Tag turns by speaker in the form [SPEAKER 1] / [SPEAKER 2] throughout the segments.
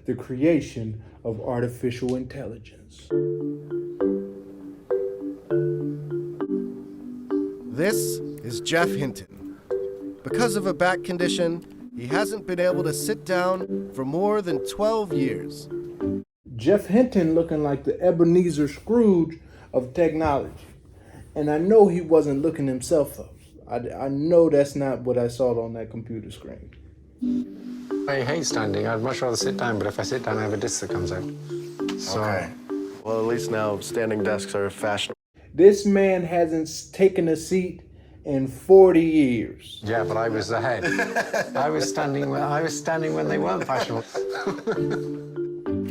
[SPEAKER 1] the creation of artificial intelligence.
[SPEAKER 2] This is Geoff Hinton. Because of a back condition, he hasn't been able to sit down for more than 12 years.
[SPEAKER 1] Geoff Hinton looking like the Ebenezer Scrooge of technology. And I know he wasn't looking himself up. I know that's not what I saw on that computer screen.
[SPEAKER 3] I hate standing. I'd much rather sit down, but if I sit down, I have a disc that comes out. So,
[SPEAKER 2] Okay. Well, at least now standing desks are fashionable.
[SPEAKER 1] This man hasn't taken a seat in 40 years.
[SPEAKER 3] yeah, but I was ahead. I was standing when they weren't fashionable.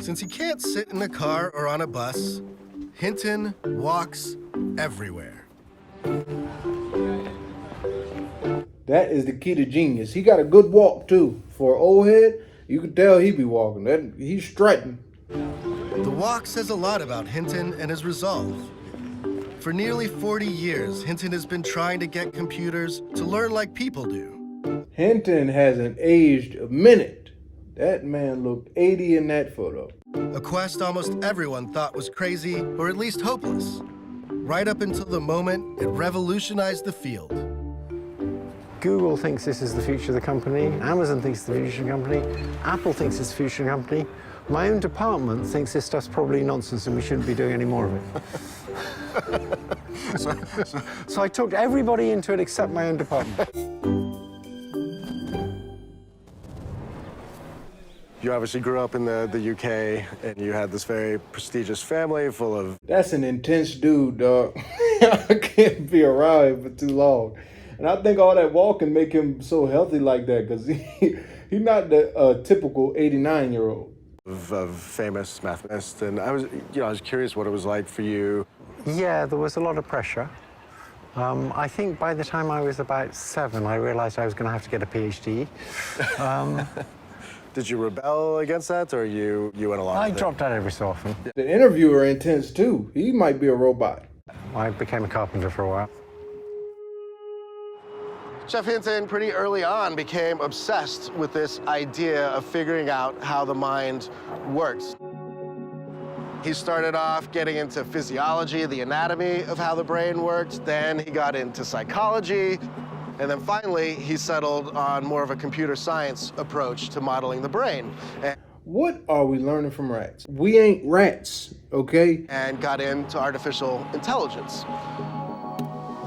[SPEAKER 2] Since he can't sit in a car or on a bus, Hinton walks everywhere.
[SPEAKER 1] That is the key to genius. He got a good walk too. For an old head, you could tell he be walking. He's strutting.
[SPEAKER 2] The walk says a lot about Hinton and his resolve. For nearly 40 years, Hinton has been trying to get computers to learn like people do.
[SPEAKER 1] Hinton hasn't aged a minute. That man looked 80 in that photo.
[SPEAKER 2] A quest almost everyone thought was crazy or at least hopeless, right up until the moment it revolutionized the field.
[SPEAKER 3] Google thinks this is the future of the company. Amazon thinks it's the future of the company. Apple thinks it's the future of the company. My own department thinks this stuff's probably nonsense and we shouldn't be doing any more of it. So I talked everybody into it except my own department.
[SPEAKER 2] You obviously grew up in the UK, and you had this very prestigious family full of...
[SPEAKER 1] That's an intense dude, dog. I can't be around him for too long. And I think all that walking make him so healthy like that, because he's not the typical 89-year-old.
[SPEAKER 2] Of famous mathematists, and I was curious what it was like for you.
[SPEAKER 3] Yeah, there was a lot of pressure. I think by the time I was about 7, I realized I was going to have to get a PhD.
[SPEAKER 2] Did you rebel against that, or you went along
[SPEAKER 3] I
[SPEAKER 2] with it?
[SPEAKER 3] dropped out every so often.
[SPEAKER 1] The interviewer intense too. He might be a robot.
[SPEAKER 3] I became a carpenter for a while.
[SPEAKER 2] Geoff Hinton, pretty early on, became obsessed with this idea of figuring out how the mind works. He started off getting into physiology, the anatomy of how the brain worked. Then he got into psychology. And then finally, he settled on more of a computer science approach to modeling the brain.
[SPEAKER 1] What are we learning from rats? We ain't rats, okay?
[SPEAKER 2] And got into artificial intelligence.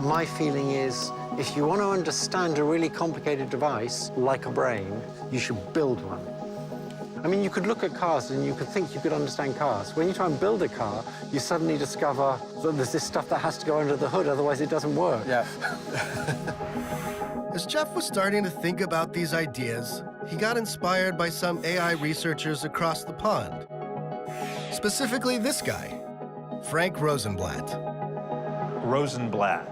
[SPEAKER 3] My feeling is, if you want to understand a really complicated device, like a brain, you should build one. I mean, you could look at cars and you could think you could understand cars. When you try and build a car, you suddenly discover that there's this stuff that has to go under the hood, otherwise it doesn't work.
[SPEAKER 2] Yeah. As Geoff was starting to think about these ideas, he got inspired by some AI researchers across the pond. Specifically this guy, Frank Rosenblatt.
[SPEAKER 4] Rosenblatt,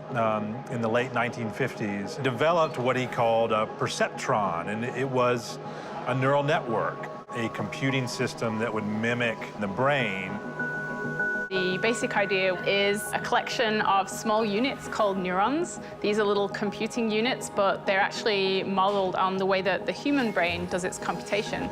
[SPEAKER 4] in the late 1950s, developed what he called a perceptron, and it was a neural network, a computing system that would mimic the brain.
[SPEAKER 5] The basic idea is a collection of small units called neurons. These are little computing units, but they're actually modeled on the way that the human brain does its computation.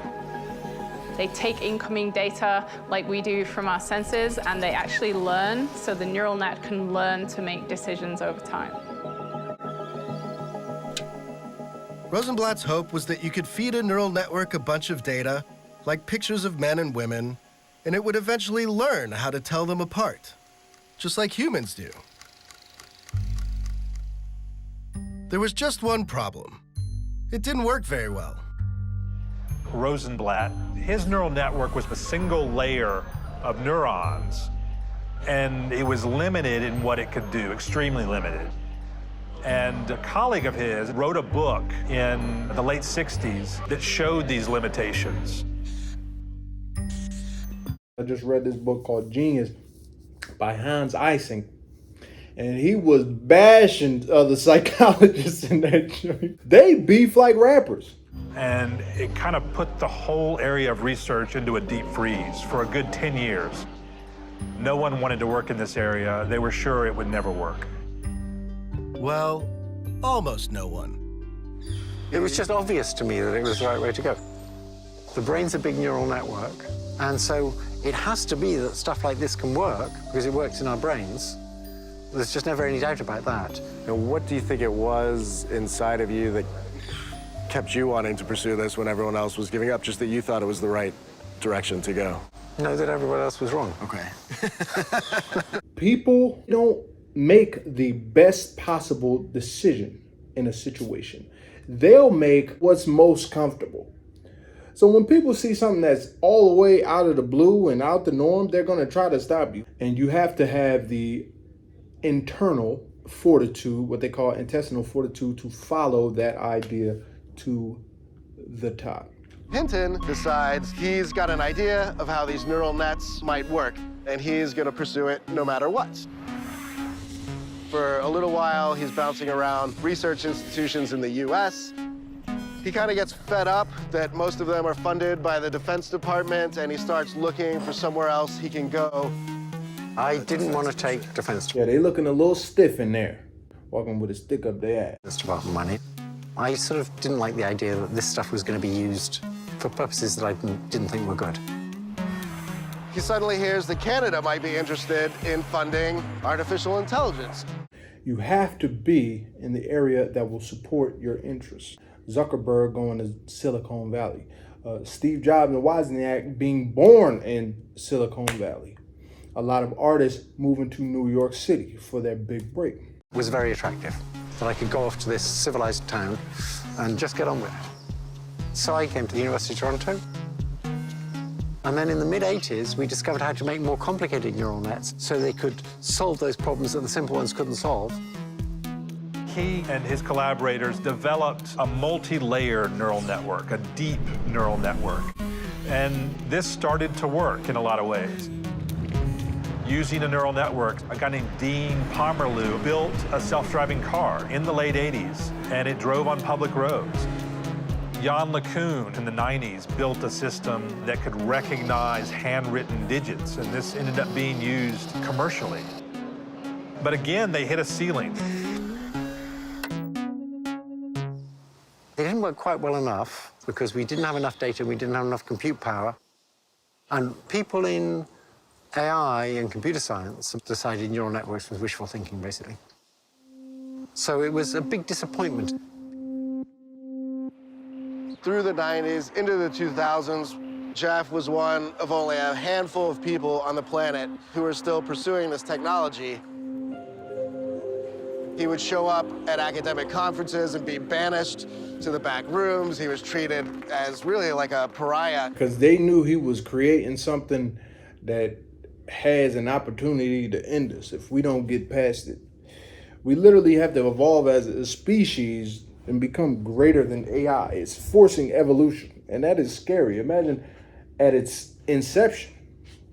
[SPEAKER 5] They take incoming data like we do from our senses, and they actually learn, so the neural net can learn to make decisions over time.
[SPEAKER 2] Rosenblatt's hope was that you could feed a neural network a bunch of data, like pictures of men and women, and it would eventually learn how to tell them apart, just like humans do. There was just one problem. It didn't work very well.
[SPEAKER 4] Rosenblatt, his neural network was a single layer of neurons, and it was limited in what it could do, extremely limited. And a colleague of his wrote a book in the late 60s that showed these limitations.
[SPEAKER 1] I just read this book called Genius by Hans Eysenck. And he was bashing other psychologists in that joint. They beef like rappers.
[SPEAKER 4] And it kind of put the whole area of research into a deep freeze for a good 10 years. No one wanted to work in this area. They were sure it would never work.
[SPEAKER 2] Well, almost no one.
[SPEAKER 3] It was just obvious to me that it was the right way to go. The brain's a big neural network, and so it has to be that stuff like this can work because it works in our brains. There's just never any doubt about that.
[SPEAKER 2] And what do you think it was inside of you that kept you wanting to pursue this when everyone else was giving up, just that you thought it was the right direction to go?
[SPEAKER 3] Know that everyone else was wrong.
[SPEAKER 2] Okay.
[SPEAKER 1] People don't make the best possible decision in a situation. They'll make what's most comfortable. So when people see something that's all the way out of the blue and out the norm, they're going to try to stop you. And you have to have the internal fortitude, what they call intestinal fortitude, to follow that idea to the top.
[SPEAKER 2] Hinton decides he's got an idea of how these neural nets might work, and he's going to pursue it no matter what. For a little while, he's bouncing around research institutions in the US. He kind of gets fed up that most of them are funded by the Defense Department, and he starts looking for somewhere else he can go.
[SPEAKER 3] I didn't want to take defense.
[SPEAKER 1] Yeah, they looking a little stiff in there, walking with a stick up their ass.
[SPEAKER 3] Just about money. I sort of didn't like the idea that this stuff was going to be used for purposes that I didn't think were good.
[SPEAKER 2] He suddenly hears that Canada might be interested in funding artificial intelligence.
[SPEAKER 1] You have to be in the area that will support your interests. Zuckerberg going to Silicon Valley. Steve Jobs and Wozniak being born in Silicon Valley. A lot of artists moving to New York City for their big break.
[SPEAKER 3] It was very attractive that I could go off to this civilized town and just get on with it. So I came to the University of Toronto. And then in the mid-'80s, we discovered how to make more complicated neural nets so they could solve those problems that the simple ones couldn't solve.
[SPEAKER 4] He and his collaborators developed a multi-layer neural network, a deep neural network. And this started to work in a lot of ways. Using a neural network, a guy named Dean Pomerleau built a self-driving car in the late 80s, and it drove on public roads. Jan LeCun in the 90s built a system that could recognize handwritten digits, and this ended up being used commercially. But again, they hit a ceiling.
[SPEAKER 3] It didn't work quite well enough because we didn't have enough data, we didn't have enough compute power. And people in AI and computer science have decided neural networks was wishful thinking, basically. So it was a big disappointment.
[SPEAKER 2] Through the 90s, into the 2000s, Jeff was one of only a handful of people on the planet who were still pursuing this technology. He would show up at academic conferences and be banished to the back rooms. He was treated as really like a pariah.
[SPEAKER 1] Because they knew he was creating something that has an opportunity to end us if we don't get past it. We literally have to evolve as a species and become greater than AI. It's forcing evolution, and that is scary. Imagine at its inception,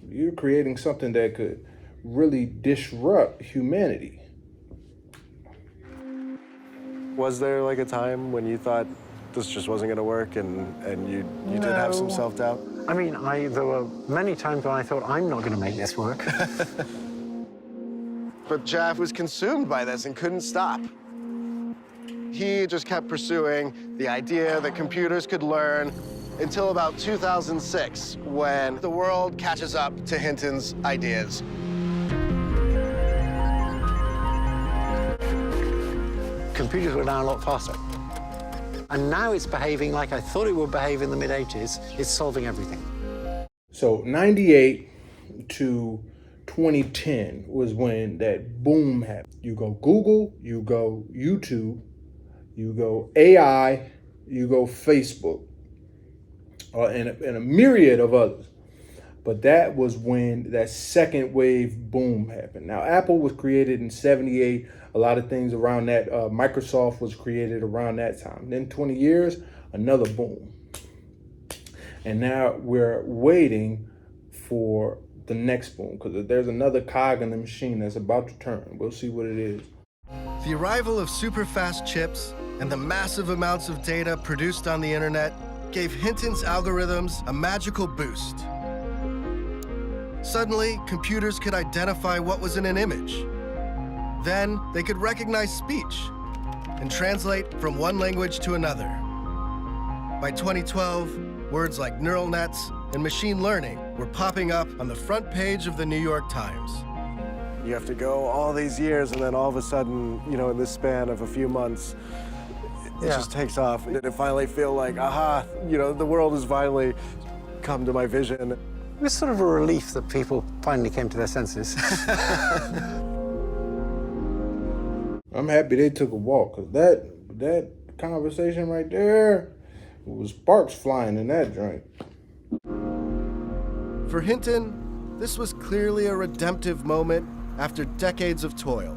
[SPEAKER 1] you're creating something that could really disrupt humanity.
[SPEAKER 2] Was there like a time when you thought this just wasn't going to work and you did have some self-doubt?
[SPEAKER 3] I mean, there were many times when I thought, I'm not going to make this work.
[SPEAKER 2] But Jeff was consumed by this and couldn't stop. He just kept pursuing the idea that computers could learn until about 2006, when the world catches up to Hinton's ideas.
[SPEAKER 3] Computers were now a lot faster. And now it's behaving like I thought it would behave in the mid-'80s. It's solving everything.
[SPEAKER 1] So 98 to 2010 was when that boom happened. You go Google, you go YouTube, you go AI, you go Facebook, and a myriad of others. But that was when that second wave boom happened. Now, Apple was created in 78. A lot of things around that. Microsoft was created around that time. Then 20 years, another boom. And now we're waiting for the next boom, because there's another cog in the machine that's about to turn. We'll see what it is.
[SPEAKER 2] The arrival of super-fast chips and the massive amounts of data produced on the internet gave Hinton's algorithms a magical boost. Suddenly, computers could identify what was in an image. Then, they could recognize speech and translate from one language to another. By 2012, Words like neural nets and machine learning were popping up on the front page of the New York Times. You have to go all these years, and then all of a sudden, you know, in this span of a few months, it just takes off. And I finally feel like, aha, you know, the world has finally come to my vision.
[SPEAKER 3] It was sort of a relief that people finally came to their senses.
[SPEAKER 1] I'm happy they took a walk, because that conversation right there was sparks flying in that joint.
[SPEAKER 2] For Hinton, this was clearly a redemptive moment after decades of toil.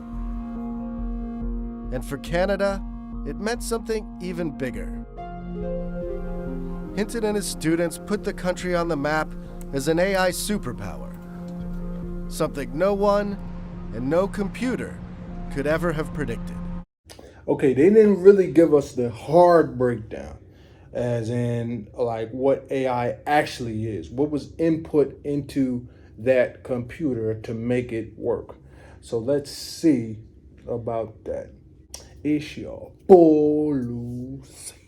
[SPEAKER 2] And for Canada, it meant something even bigger. Hinton and his students put the country on the map as an AI superpower, something no one and no computer could ever have predicted.
[SPEAKER 1] Okay, they didn't really give us the hard breakdown, as in like what AI actually is, what was input into that computer to make it work. So let's see about that. It's your boy Lucy.